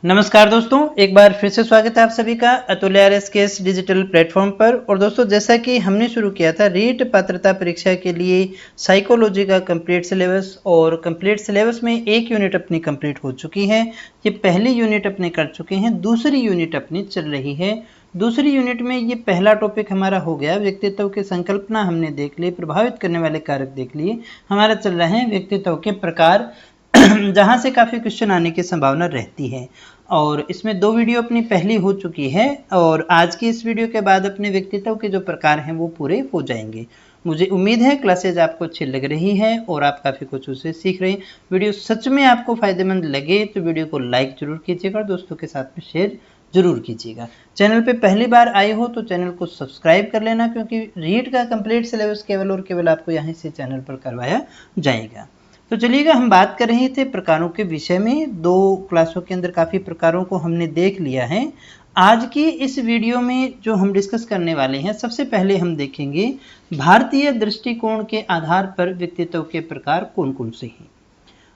नमस्कार दोस्तों, एक बार फिर से स्वागत है आप सभी का अतुल्य आरएसकेएस डिजिटल प्लेटफॉर्म पर। और दोस्तों, जैसा कि हमने शुरू किया था रीट पात्रता परीक्षा के लिए साइकोलॉजी का कंप्लीट सिलेबस, और कंप्लीट सिलेबस में एक यूनिट अपनी कंप्लीट हो चुकी है। ये पहली यूनिट अपने कर चुके हैं, दूसरी यूनिट अपनी चल रही है। दूसरी यूनिट में ये पहला टॉपिक हमारा हो गया, व्यक्तित्व की संकल्पना हमने देख ली, प्रभावित करने वाले कारक देख लिए। हमारा चल रहा है व्यक्तित्व के प्रकार, जहां से काफ़ी क्वेश्चन आने की संभावना रहती है। और इसमें 2 वीडियो अपनी पहली हो चुकी है, और आज की इस वीडियो के बाद अपने व्यक्तित्व के जो प्रकार हैं वो पूरे हो जाएंगे। मुझे उम्मीद है क्लासेज आपको अच्छी लग रही है और आप काफ़ी कुछ उससे सीख रहे हैं। वीडियो सच में आपको फ़ायदेमंद लगे तो वीडियो को लाइक जरूर कीजिएगा और दोस्तों के साथ में शेयर जरूर कीजिएगा। चैनल पे पहली बार आए हो तो चैनल को सब्सक्राइब कर लेना, क्योंकि रीट का कंप्लीट सिलेबस केवल और केवल आपको यहाँ से चैनल पर करवाया जाएगा। तो चलिएगा, हम बात कर रहे थे प्रकारों के विषय में। 2 क्लासों के अंदर काफ़ी प्रकारों को हमने देख लिया है। आज की इस वीडियो में जो हम डिस्कस करने वाले हैं, सबसे पहले हम देखेंगे भारतीय दृष्टिकोण के आधार पर व्यक्तित्व के प्रकार कौन कौन से हैं।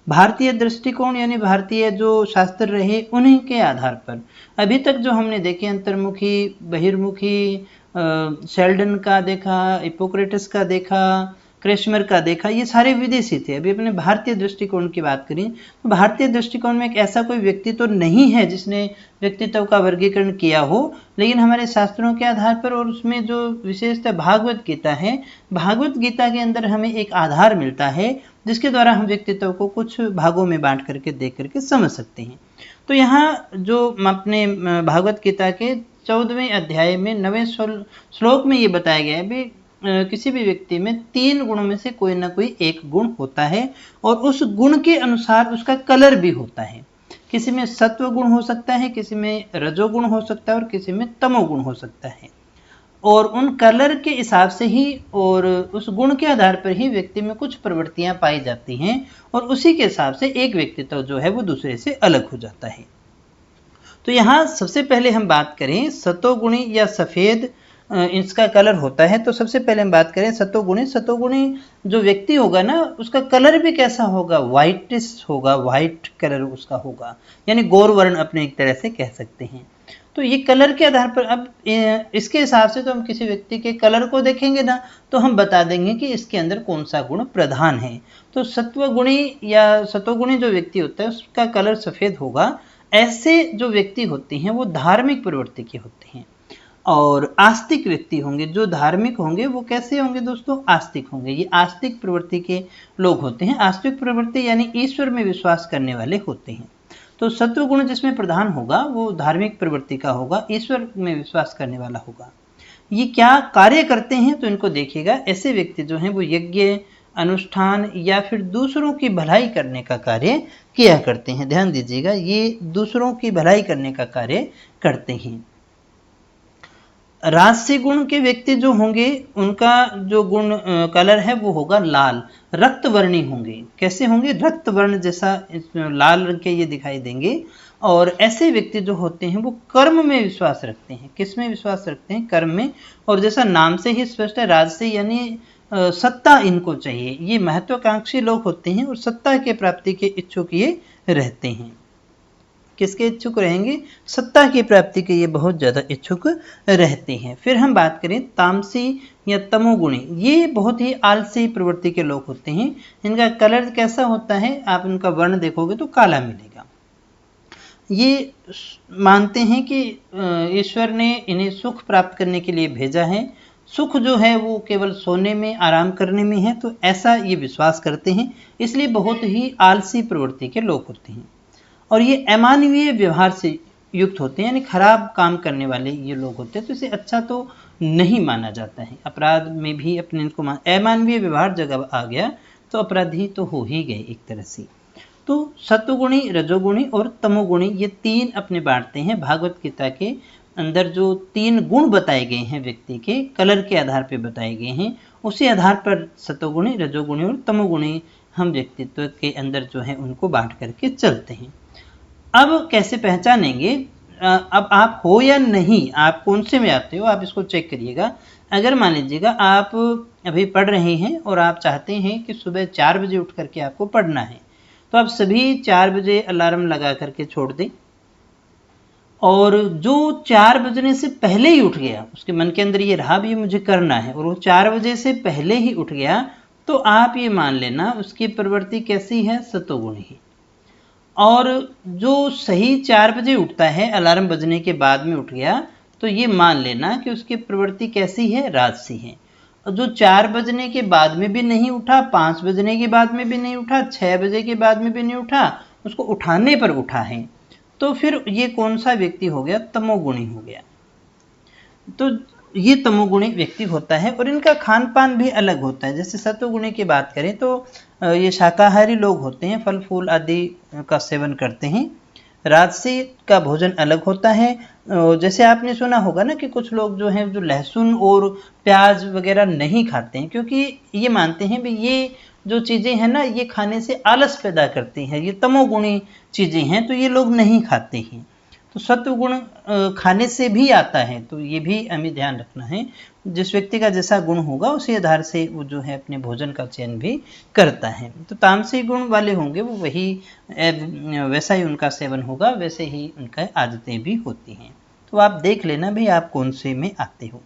भारतीय दृष्टिकोण यानी भारतीय जो शास्त्र रहे उन्हीं के आधार पर अभी तक जो हमने देखे, अंतर्मुखी, बहिर्मुखी, शेल्डन का देखा, हिप्पोक्रेटस का देखा, क्रेशमर का देखा, ये सारे विदेशी थे। अभी अपने भारतीय दृष्टिकोण की बात करें तो भारतीय दृष्टिकोण में एक ऐसा कोई व्यक्ति तो नहीं है जिसने व्यक्तित्व का वर्गीकरण किया हो, लेकिन हमारे शास्त्रों के आधार पर और उसमें जो विशेषतः भागवत गीता है, भागवत गीता के अंदर हमें एक आधार मिलता है जिसके द्वारा हम व्यक्तित्व को कुछ भागों में बांट करके देख करके समझ सकते हैं। तो यहाँ जो अपने भागवत गीता के 14वें अध्याय में 9वें श्लोक में ये बताया गया है, भी किसी भी व्यक्ति में 3 गुणों में से कोई ना कोई एक गुण होता है, और उस गुण के अनुसार उसका कलर भी होता है। किसी में सत्व गुण हो सकता है, किसी में रजोगुण हो सकता है और किसी में तमोगुण हो सकता है। और उन कलर के हिसाब से ही और उस गुण के आधार पर ही व्यक्ति में कुछ प्रवृत्तियां पाई जाती हैं, और उसी के हिसाब से एक व्यक्तित्व जो है वो दूसरे से अलग हो जाता है। तो यहाँ सबसे पहले हम बात करें सतोगुणी या सफेद इसका कलर होता है। तो सबसे पहले हम बात करें सतोगुणी। सतोगुणी जो व्यक्ति होगा ना, उसका कलर भी कैसा होगा, व्हाइटिश होगा, व्हाइट कलर उसका होगा, यानी गौर वर्ण अपने एक तरह से कह सकते हैं। तो ये कलर के आधार पर, अब इसके हिसाब से तो हम किसी व्यक्ति के कलर को देखेंगे ना, तो हम बता देंगे कि इसके अंदर कौन सा गुण प्रधान है। तो सत्वगुणी या सतोगुणी जो व्यक्ति होता है उसका कलर सफेद होगा। ऐसे जो व्यक्ति होते हैं वो धार्मिक प्रवृत्ति के होते हैं, और आस्तिक व्यक्ति होंगे। जो धार्मिक होंगे वो कैसे होंगे दोस्तों, आस्तिक होंगे। ये आस्तिक प्रवृत्ति के लोग होते हैं। आस्तिक प्रवृत्ति यानी ईश्वर में विश्वास करने वाले होते हैं। तो सत्वगुण जिसमें प्रधान होगा वो धार्मिक प्रवृत्ति का होगा, ईश्वर में विश्वास करने वाला होगा। ये क्या कार्य करते हैं तो इनको देखिएगा। ऐसे व्यक्ति जो हैं वो यज्ञ, अनुष्ठान या फिर दूसरों की भलाई करने का कार्य किया करते हैं। ध्यान दीजिएगा, ये दूसरों की भलाई करने का कार्य करते हैं। राजसी गुण के व्यक्ति जो होंगे उनका जो गुण कलर है वो होगा लाल, रक्तवर्णी होंगे। कैसे होंगे, रक्तवर्ण जैसा लाल रंग के ये दिखाई देंगे। और ऐसे व्यक्ति जो होते हैं वो कर्म में विश्वास रखते हैं। किस में विश्वास रखते हैं, कर्म में। और जैसा नाम से ही स्पष्ट है, राजसी यानी सत्ता इनको चाहिए। ये महत्वाकांक्षी लोग होते हैं और सत्ता के प्राप्ति के इच्छुक ये रहते हैं। किसके इच्छुक रहेंगे, सत्ता की प्राप्ति के ये बहुत ज़्यादा इच्छुक रहते हैं। फिर हम बात करें तामसी या तमोगुणी, ये बहुत ही आलसी प्रवृत्ति के लोग होते हैं। इनका कलर कैसा होता है, आप इनका वर्ण देखोगे तो काला मिलेगा। ये मानते हैं कि ईश्वर ने इन्हें सुख प्राप्त करने के लिए भेजा है। सुख जो है वो केवल सोने में, आराम करने में है, तो ऐसा ये विश्वास करते हैं। इसलिए बहुत ही आलसी प्रवृत्ति के लोग होते हैं, और ये अमानवीय व्यवहार से युक्त होते हैं, यानी खराब काम करने वाले ये लोग होते हैं। तो इसे अच्छा तो नहीं माना जाता है। अपराध में भी अपने इनको अमानवीय व्यवहार जगह आ गया तो अपराधी तो हो ही गए एक तरह से। तो सत्वगुणी, रजोगुणी और तमोगुणी ये 3 अपने बांटते हैं। भागवत गीता के अंदर जो 3 गुण बताए गए हैं व्यक्ति के कलर के आधार पर बताए गए हैं, उसी आधार पर सत्वगुणी, रजोगुणी और तमोगुणी हम व्यक्तित्व के अंदर जो है उनको बांट करके चलते हैं। अब कैसे पहचानेंगे, अब आप हो या नहीं, आप कौन से में आते हो, आप इसको चेक करिएगा। अगर मान लीजिएगा आप अभी पढ़ रहे हैं और आप चाहते हैं कि सुबह 4 बजे उठ करके आपको पढ़ना है, तो आप सभी 4 बजे अलार्म लगा करके छोड़ दें। और जो 4 बजने से पहले ही उठ गया, उसके मन के अंदर ये रहा भी मुझे करना है, और वो 4 बजे से पहले ही उठ गया, तो आप ये मान लेना उसकी प्रवृत्ति कैसी है, सतोगुणी है। और जो सही 4 बजे उठता है, अलार्म बजने के बाद में उठ गया, तो ये मान लेना कि उसकी प्रवृत्ति कैसी है, राजसी है। और जो 4 बजने के बाद में भी नहीं उठा, 5 बजने के बाद में भी नहीं उठा, 6 बजे के बाद में भी नहीं उठा, उसको उठाने पर उठा है, तो फिर ये कौन सा व्यक्ति हो गया, तमोगुणी हो गया। तो ये तमोगुणी व्यक्ति होता है, और इनका खान पान भी अलग होता है। जैसे सत्वगुणी की बात करें तो ये शाकाहारी लोग होते हैं, फल फूल आदि का सेवन करते हैं। राजसी का भोजन अलग होता है। जैसे आपने सुना होगा ना कि कुछ लोग जो हैं जो लहसुन और प्याज वगैरह नहीं खाते हैं, क्योंकि ये मानते हैं भी ये जो चीज़ें हैं ना, ये खाने से आलस पैदा करती हैं, ये तमोगुणी चीज़ें हैं, तो ये लोग नहीं खाते हैं। तो सत्व गुण खाने से भी आता है, तो ये भी हमें ध्यान रखना है। जिस व्यक्ति का जैसा गुण होगा उसी आधार से वो जो है अपने भोजन का चयन भी करता है। तो तामसी गुण वाले होंगे वो वही वैसा ही उनका सेवन होगा, वैसे ही उनका आदतें भी होती हैं। तो आप देख लेना भाई आप कौन से में आते हो।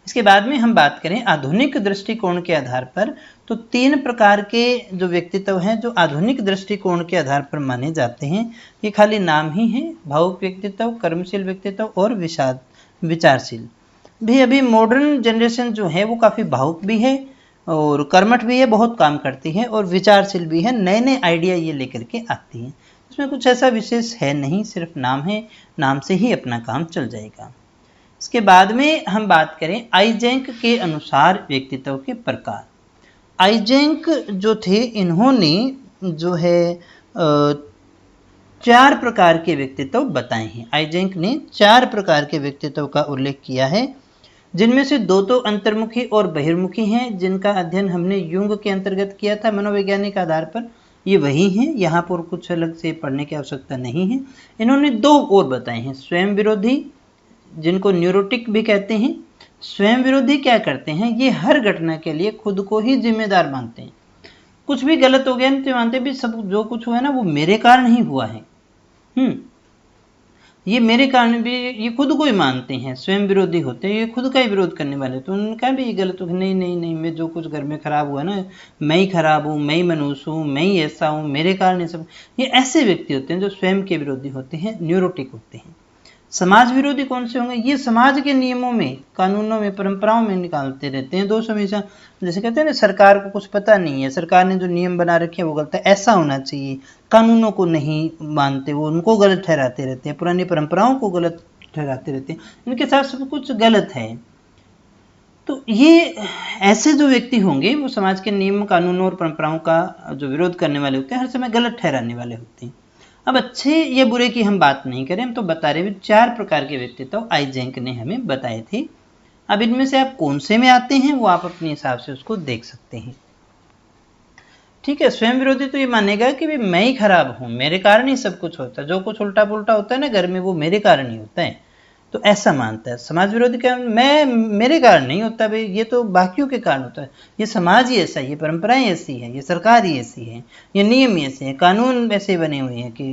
इसके बाद में हम बात करें आधुनिक दृष्टिकोण के आधार पर, तो 3 प्रकार के जो व्यक्तित्व हैं जो आधुनिक दृष्टिकोण के आधार पर माने जाते हैं। ये खाली नाम ही है, भावुक व्यक्तित्व, कर्मशील व्यक्तित्व और विचारशील भी। अभी मॉडर्न जनरेशन जो है वो काफ़ी भावुक भी है और कर्मठ भी है, बहुत काम करती है, और विचारशील भी है, नए नए आइडिया ये लेकर के आती है। इसमें कुछ ऐसा विशेष है नहीं, सिर्फ नाम है, नाम से ही अपना काम चल जाएगा। इसके बाद में हम बात करें आइजेंक के अनुसार व्यक्तित्व के प्रकार। आइजेंक जो थे इन्होंने जो है 4 प्रकार के व्यक्तित्व बताए हैं। आइजेंक ने 4 प्रकार के व्यक्तित्व का उल्लेख किया है, जिनमें से 2 तो अंतर्मुखी और बहिर्मुखी हैं, जिनका अध्ययन हमने युंग के अंतर्गत किया था मनोवैज्ञानिक आधार पर। ये वही हैं, यहाँ पर कुछ अलग से पढ़ने की आवश्यकता नहीं है। इन्होंने 2 और बताए हैं, स्वयं विरोधी, जिनको न्यूरोटिक भी कहते हैं। स्वयं विरोधी क्या करते हैं, ये हर घटना के लिए खुद को ही जिम्मेदार मानते हैं। कुछ भी गलत हो गया तो मानते भी सब जो कुछ हुआ है ना वो मेरे कारण ही हुआ है। ये मेरे कारण भी, ये खुद को ही मानते हैं, स्वयं विरोधी होते हैं, ये खुद का ही विरोध करने वाले। तो उनका भी ये गलत हो, नहीं नहीं नहीं, मैं जो कुछ घर में खराब हुआ ना, मैं ही खराब हूँ, मैं ही मनुष्य हूँ, मैं ही ऐसा हूँ, मेरे कारण ये सब। ये ऐसे व्यक्ति होते हैं जो स्वयं के विरोधी होते हैं, न्यूरोटिक होते हैं। समाज विरोधी कौन से होंगे, ये समाज के नियमों में, कानूनों में, परंपराओं में निकालते रहते हैं दोष हमेशा। जैसे कहते हैं ना, सरकार को कुछ पता नहीं है, सरकार ने जो नियम बना रखे हैं वो गलत है, ऐसा होना चाहिए, कानूनों को नहीं मानते, वो उनको गलत ठहराते रहते हैं, पुरानी परंपराओं को गलत ठहराते रहते हैं, इनके साथ सब कुछ गलत है। तो ये ऐसे जो व्यक्ति होंगे वो समाज के नियम, कानूनों और परंपराओं का जो विरोध करने वाले होते हैं, हर समय गलत ठहराने वाले होते हैं। अब अच्छे या बुरे की हम बात नहीं करें, हम तो बता रहे हैं 4 प्रकार के व्यक्तित्व आइजेंक ने हमें बताए थे। अब इनमें से आप कौन से में आते हैं वो आप अपने हिसाब से उसको देख सकते हैं। ठीक है, स्वयं विरोधी तो ये मानेगा कि भी मैं ही खराब हूँ, मेरे कारण ही सब कुछ होता है, जो कुछ उल्टा पुल्टा होता है ना घर में वो मेरे कारण ही होता है, तो ऐसा मानता है। समाज विरोधी क्या, मैं मेरे कारण नहीं होता भाई, ये तो बाकियों के कारण होता है, ये समाज ही ऐसा है, ये परंपराएं ऐसी है, ये सरकार ही ऐसी है, ये नियम ही ऐसे हैं, कानून वैसे बने हुए हैं कि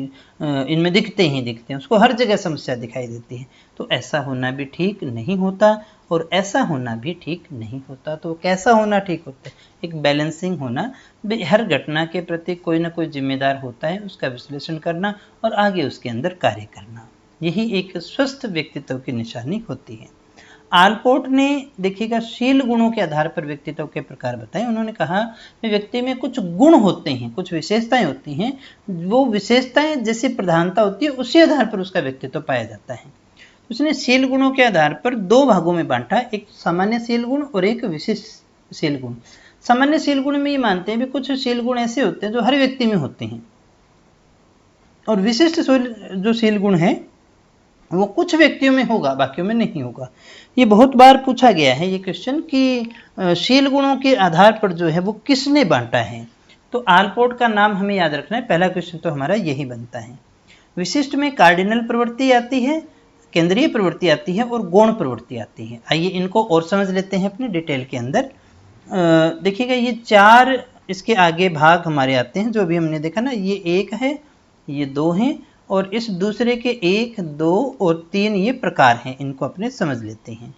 इनमें दिखते ही दिखते हैं, उसको हर जगह समस्या दिखाई देती है। तो ऐसा होना भी ठीक नहीं होता और ऐसा होना भी ठीक नहीं होता। तो कैसा होना ठीक होता है, एक बैलेंसिंग होना, हर घटना के प्रति कोई ना कोई जिम्मेदार होता है, उसका विश्लेषण करना और आगे उसके अंदर कार्य करना, यही एक स्वस्थ व्यक्तित्व की निशानी होती है। आलपोर्ट ने देखिएगा शील गुणों के आधार पर व्यक्तित्व के प्रकार बताए। उन्होंने कहा कि व्यक्ति में कुछ गुण होते हैं, कुछ विशेषताएं होती हैं, वो विशेषताएं जैसी प्रधानता होती है उसी आधार पर उसका व्यक्तित्व पाया जाता है। उसने शील गुणों के आधार पर 2 भागों में बांटा, एक सामान्य शील गुण और एक विशिष्ट शील गुण। सामान्य शील गुण में ये मानते हैं भी कुछ शील गुण ऐसे होते हैं जो हर व्यक्ति में होते हैं, और विशिष्ट जो शील गुण है वो कुछ व्यक्तियों में होगा, बाकियों में नहीं होगा। ये बहुत बार पूछा गया है ये क्वेश्चन कि शील गुणों के आधार पर जो है वो किसने बांटा है। तो आलपोर्ट का नाम हमें याद रखना है, पहला क्वेश्चन तो हमारा यही बनता है। विशिष्ट में कार्डिनल प्रवृत्ति आती है, केंद्रीय प्रवृत्ति आती है और गौण प्रवृत्ति आती है। आइए इनको और समझ लेते हैं अपने डिटेल के अंदर। देखिएगा ये 4 इसके आगे भाग हमारे आते हैं, जो भी हमने देखा ना, ये 1 है, ये 2 हैं और इस दूसरे के 1, 2 और 3 ये प्रकार हैं, इनको अपने समझ लेते हैं।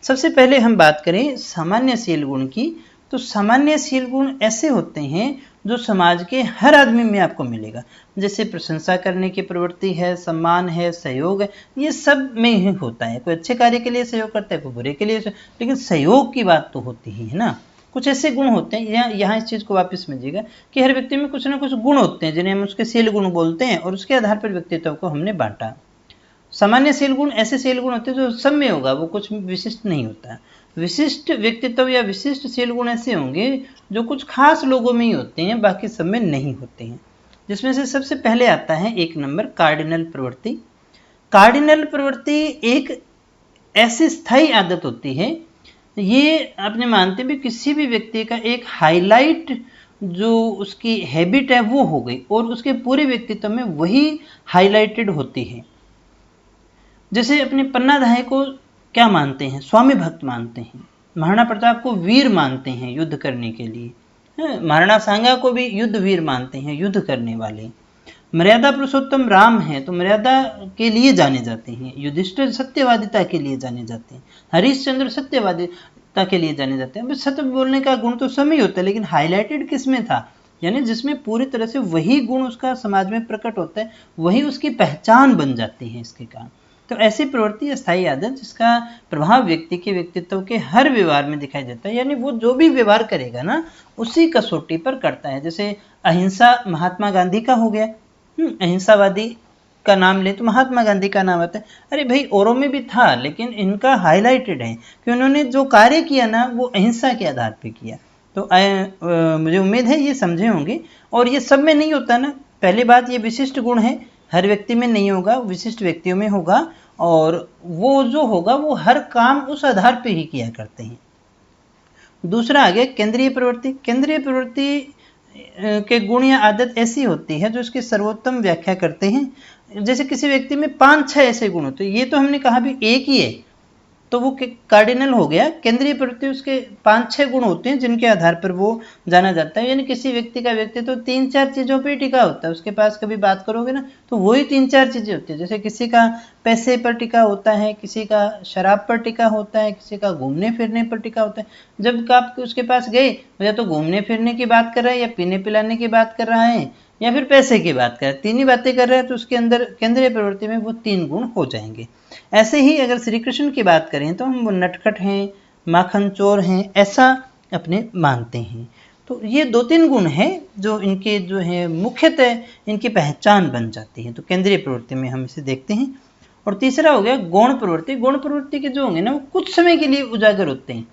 सबसे पहले हम बात करें सामान्यशील गुण की, तो सामान्यशील गुण ऐसे होते हैं जो समाज के हर आदमी में आपको मिलेगा, जैसे प्रशंसा करने की प्रवृत्ति है, सम्मान है, सहयोग है, ये सब में ही होता है। कोई अच्छे कार्य के लिए सहयोग करता है, कोई बुरे के लिए, लेकिन सहयोग की बात तो होती ही है ना। कुछ ऐसे गुण होते हैं, यहाँ इस चीज़ को वापस समझिएगा कि हर व्यक्ति में कुछ ना कुछ गुण होते हैं जिन्हें हम उसके शील गुण बोलते हैं, और उसके आधार पर व्यक्तित्व को हमने बांटा। सामान्यशील गुण ऐसे शील गुण होते हैं जो सब में होगा, वो कुछ विशिष्ट नहीं होता। विशिष्ट व्यक्तित्व या विशिष्ट शील गुण ऐसे होंगे जो कुछ खास लोगों में ही होते हैं, बाकी सब में नहीं होते हैं। जिसमें से सबसे पहले आता है 1 नंबर कार्डिनल प्रवृत्ति। कार्डिनल प्रवृत्ति एक ऐसी स्थायी आदत होती है, ये अपने मानते भी किसी भी व्यक्ति का एक हाईलाइट जो उसकी हैबिट है वो हो गई, और उसके पूरे व्यक्तित्व में वही हाईलाइटेड होती है। जैसे अपने पन्नाधाय को क्या मानते हैं, स्वामी भक्त मानते हैं। महाराणा प्रताप को वीर मानते हैं युद्ध करने के लिए, महाराणा सांगा को भी युद्ध वीर मानते हैं, युद्ध करने वाले। मर्यादा पुरुषोत्तम राम है तो मर्यादा के लिए जाने जाते हैं। युधिष्ठिर सत्यवादिता के लिए जाने जाते हैं। हरिश्चंद्र सत्यवादिता के लिए जाने जाते हैं। सत्य बोलने का गुण तो सब ही होता है, लेकिन हाईलाइटेड किसमें था, यानी जिसमें पूरी तरह से वही गुण उसका समाज में प्रकट होता है, वही उसकी पहचान बन जाती है इसके कारण। तो ऐसी प्रवृत्ति अस्थायी आदत जिसका प्रभाव व्यक्ति के व्यक्तित्व के हर व्यवहार में दिखाई देता है, यानी वो जो भी व्यवहार करेगा ना उसी कसौटी पर करता है। जैसे अहिंसा महात्मा गांधी का हो गया, अहिंसावादी का नाम ले तो महात्मा गांधी का नाम आता है। अरे भाई औरों में भी था, लेकिन इनका हाईलाइटेड है कि उन्होंने जो कार्य किया ना वो अहिंसा के आधार पर किया। तो मुझे उम्मीद है ये समझे होंगे। और ये सब में नहीं होता ना, पहली बात ये विशिष्ट गुण है, हर व्यक्ति में नहीं होगा, विशिष्ट व्यक्तियों में होगा, और वो जो होगा वो हर काम उस आधार पे ही किया करते हैं। दूसरा आ गया केंद्रीय प्रवृत्ति। केंद्रीय प्रवृत्ति के गुण या आदत ऐसी होती है जो इसकी सर्वोत्तम व्याख्या करते हैं। जैसे किसी व्यक्ति में 5-6 ऐसे गुण होते हैं, ये तो हमने कहा भी एक ही है, तो वो कार्डिनल हो गया। केंद्रीय प्रवृत्ति उसके 5-6 गुण होते हैं जिनके आधार पर वो जाना जाता है। यानी किसी व्यक्ति का व्यक्तित्व तो 3-4 चीज़ों पर टिका होता है, उसके पास कभी बात करोगे ना तो वही 3-4 चीज़ें होती है। जैसे किसी का पैसे पर टिका होता है, किसी का शराब पर टिका होता है, किसी का घूमने फिरने पर टिका होता है। जब आप उसके पास गए, या तो घूमने फिरने की बात कर रहा है, या पीने पिलाने की बात कर रहा है, या फिर पैसे की बात कर रहा है, 3 ही बातें कर रहा है, तो उसके अंदर केंद्रीय प्रवृत्ति में वो 3 गुण हो जाएंगे। ऐसे ही अगर श्री कृष्ण की बात करें तो हम वो नटखट हैं, माखन चोर हैं, ऐसा अपने मानते हैं। तो ये 2-3 गुण हैं जो इनके जो है मुख्यतः इनकी पहचान बन जाती है। तो केंद्रीय प्रवृत्ति में हम इसे देखते हैं। और तीसरा हो गया गौण प्रवृत्ति। गौण प्रवृत्ति के जो होंगे ना वो कुछ समय के लिए उजागर होते हैं,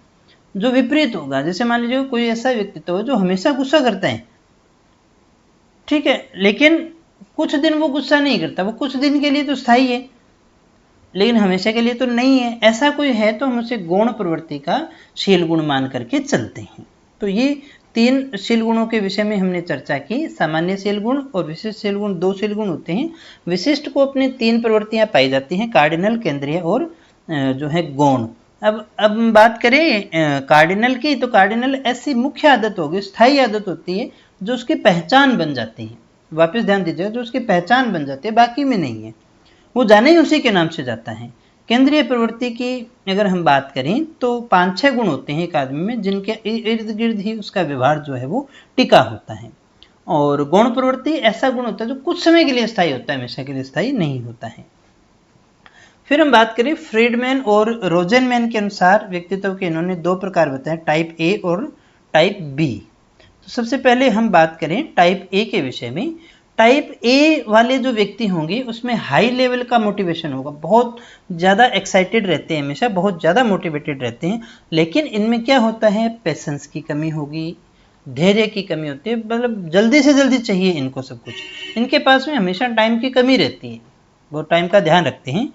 जो विपरीत होगा। जैसे मान लीजिए कोई ऐसा व्यक्तित्व हो जो हमेशा गुस्सा करता है, ठीक है, लेकिन कुछ दिन वो गुस्सा नहीं करता, वो कुछ दिन के लिए तो स्थायी है, लेकिन हमेशा के लिए तो नहीं है। ऐसा कोई है तो हम उसे गौण प्रवृत्ति का शील गुण मान करके चलते हैं। तो ये 3 शील गुणों के विषय में हमने चर्चा की। सामान्य शील गुण और विशिष्ट शील गुण, 2 शील गुण होते हैं। विशिष्ट को अपनी 3 प्रवृत्तियां पाई जाती हैं, कार्डिनल, केंद्रीय और जो है गौण। अब बात करें कार्डिनल की, तो कार्डिनल ऐसी मुख्य आदत होगी, स्थायी आदत होती है जो उसकी पहचान बन जाती है। वापस ध्यान दीजिएगा, जो उसकी पहचान बन जाती है, बाकी में नहीं है, वो जाने ही उसी के नाम से जाता है। केंद्रीय प्रवृत्ति की अगर हम बात करें तो 5-6 गुण होते हैं एक आदमी में, जिनके इर्द गिर्द ही उसका व्यवहार जो है वो टिका होता है। और गौण प्रवृत्ति ऐसा गुण होता है जो कुछ समय के लिए स्थायी होता है, हमेशा के लिए स्थायी नहीं होता है। फिर हम बात करें फ्रीडमैन और रोजेनमैन के अनुसार व्यक्तित्व के इन्होंने 2 प्रकार बताए, टाइप ए और टाइप बी। तो सबसे पहले हम बात करें टाइप ए के विषय में। टाइप ए वाले जो व्यक्ति होंगे उसमें हाई लेवल का मोटिवेशन होगा, बहुत ज़्यादा एक्साइटेड रहते हैं, हमेशा बहुत ज़्यादा मोटिवेटेड रहते हैं। लेकिन इनमें क्या होता है, पेशेंस की कमी होगी, धैर्य की कमी होती है, मतलब जल्दी से जल्दी चाहिए इनको सब कुछ। इनके पास में हमेशा टाइम की कमी रहती है, वो टाइम का ध्यान रखते हैं।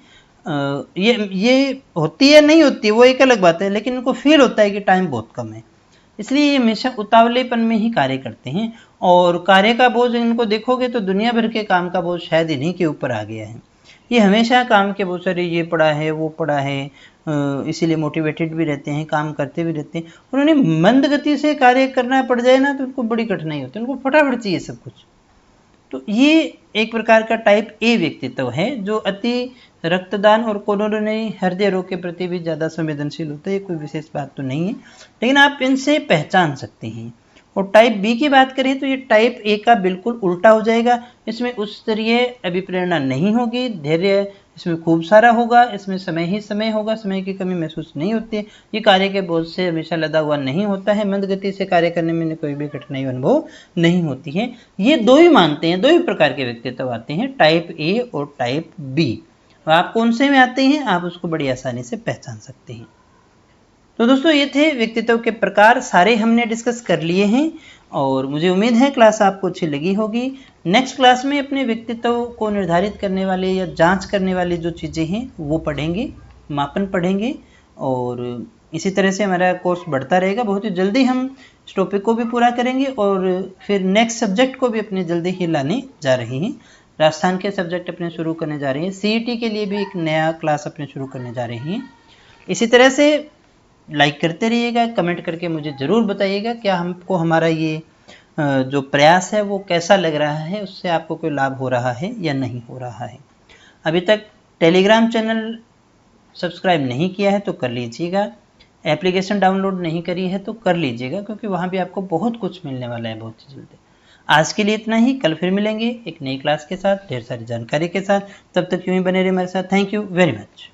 ये होती है नहीं होती है वो एक अलग बात है, लेकिन इनको फील होता है कि टाइम बहुत कम है, इसलिए ये हमेशा उतावलेपन में ही कार्य करते हैं। और कार्य का बोझ इनको देखोगे तो दुनिया भर के काम का बोझ शायद इन्हीं के ऊपर आ गया है। ये हमेशा काम के बोझ, अरे ये पड़ा है वो पड़ा है, इसीलिए मोटिवेटेड भी रहते हैं, काम करते भी रहते हैं। उन्होंने मंद गति से कार्य करना पड़ जाए ना तो उनको बड़ी कठिनाई होती है, उनको फटाफट चाहिए सब कुछ। तो ये एक प्रकार का टाइप ए व्यक्तित्व है जो अति रक्तदान और कोरोनरी हृदय रोग के प्रति भी ज़्यादा संवेदनशील होता है। ये कोई विशेष बात तो नहीं है, लेकिन आप इनसे पहचान सकते हैं। और टाइप बी की बात करें तो ये टाइप ए का बिल्कुल उल्टा हो जाएगा। इसमें उच्च स्तरीय अभिप्रेरणा नहीं होगी, धैर्य इसमें खूब सारा होगा, इसमें समय ही समय होगा, समय की कमी महसूस नहीं होती है, ये कार्य के बोझ से हमेशा लदा हुआ नहीं होता है, मंद गति से कार्य करने में कोई भी कठिनाई अनुभव नहीं होती है। ये दो ही मानते हैं, दो ही प्रकार के व्यक्तित्व आते हैं, टाइप ए और टाइप बी। आप कौन से में आते हैं, आप उसको बड़ी आसानी से पहचान सकते हैं। तो दोस्तों ये थे व्यक्तित्व के प्रकार, सारे हमने डिस्कस कर लिए हैं और मुझे उम्मीद है क्लास आपको अच्छी लगी होगी। नेक्स्ट क्लास में अपने व्यक्तित्व को निर्धारित करने वाले या जांच करने वाली जो चीज़ें हैं वो पढ़ेंगे, मापन पढ़ेंगे और इसी तरह से हमारा कोर्स बढ़ता रहेगा। बहुत ही जल्दी हम इस टॉपिक को भी पूरा करेंगे और फिर नेक्स्ट सब्जेक्ट को भी अपने जल्दी ही लाने जा रहे हैं। राजस्थान के सब्जेक्ट अपने शुरू करने जा रहे हैं, सीईटी के लिए भी एक नया क्लास अपने शुरू करने जा रहे हैं। इसी तरह से लाइक करते रहिएगा, कमेंट करके मुझे ज़रूर बताइएगा क्या हमको हमारा ये जो प्रयास है वो कैसा लग रहा है, उससे आपको कोई लाभ हो रहा है या नहीं हो रहा है। अभी तक टेलीग्राम चैनल सब्सक्राइब नहीं किया है तो कर लीजिएगा, एप्लीकेशन डाउनलोड नहीं करी है तो कर लीजिएगा, क्योंकि वहाँ भी आपको बहुत कुछ मिलने वाला है बहुत ही जल्दी। आज के लिए इतना ही, कल फिर मिलेंगे एक नई क्लास के साथ, ढेर सारी जानकारी के साथ। तब तक यूँ ही बने रहिए हमारे साथ। Thank you very much.